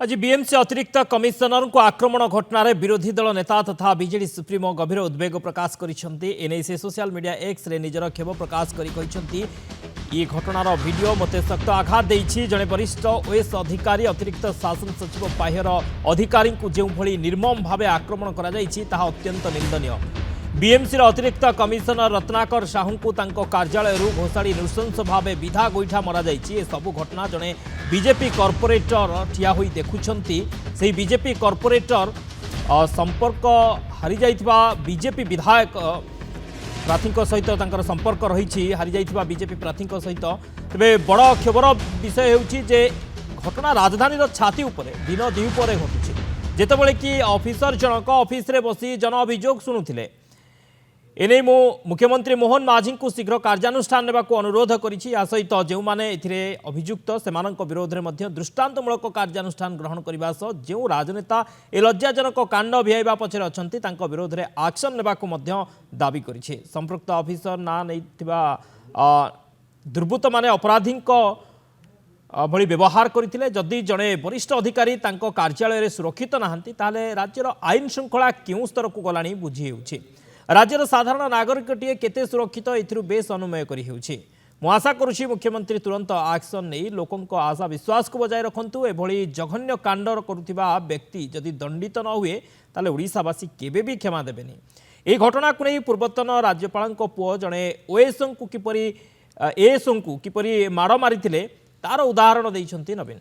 आज बीएमसी अतिरिक्त कमिशनर को आक्रमण घटन विरोधी दल नेता तथा बीजेडी सुप्रीमो गभीर उद्वेग प्रकाश करने से सोशल मीडिया एक्स रे निजर क्षोभ प्रकाश ये घटनार वीडियो मते सख्त आघात देछि। जड़े वरिष्ठ ओएस अधिकारी अतिरिक्त शासन सचिव पाह्यर अधिकारी जो निर्मम भाव आक्रमण कर अत्यंत निंदनीय। बीएमसी अतिरिक्त कमिशनर रत्नाकर साहू को कार्यालय घोषाड़ी नृशंस भाव विधा गोईठा मरा सबू घटना जड़े बीजेपी कॉर्पोरेटर ठिया होई देखुछंती। से बीजेपी कॉर्पोरेटर संपर्क हारी जाइथिबा बीजेपी विधायक प्रार्थी सहित संपर्क रही हारी जाइथिबा बीजेपी प्रार्थी सहित। तेरे बड़ क्षोभर विषय होउछि जे घटना राजधानी छाती उपरे दिन द्विपहर घटुछि जेतेबेले कि ऑफिसर जनक ऑफिस रे बसी जन अभियोग शुणुथिले। एने मुख्यमंत्री मोहन माझी को शीघ्र कार्यानुष्ठान नेबाक अनुरोध करिछि। या सहित जो माने एथिरे अभियुक्त सेमानक विरोध में दृष्टांतमूलक कार्यानुष्ठान ग्रहण करने सह जो राजनेता ए लज्जाजनक कांड भिआइबा पछरे अछंती तांको विरोध में एक्शन नेबाक दाबी करिछि। संपृक्त ऑफिसर ना नैथिबा दुर्बृत्त माने अपराधीक भली व्यवहार करथिले। जदि जड़े वरिष्ठ अधिकारी तांको कार्यालय रे सुरक्षित नाहंती ताले राज्यर आईन श्रृंखला केउ स्तर को गलानी बुझी हेउछि। राज्यर साधारण नागरिकटीए केते सुरक्षित एथिरु बेस अनुमय करि हेउछि। मु आशा करुछि मुख्यमंत्री तुरंत एक्शन नहीं लोकंक आशा विश्वास को बजाय रखंतु। एभली जघन्य कांड करुथिबा व्यक्ति जदि दंडित न हुए ताले ओडिशावासी केबे भी क्षमा देबेनी। ए घटना को नहीं पूर्वतन राज्यपाल पुओ जड़े ओएसओ को किपरि माड़ मारिथिले तार उदाहरण दैछंती नवीन।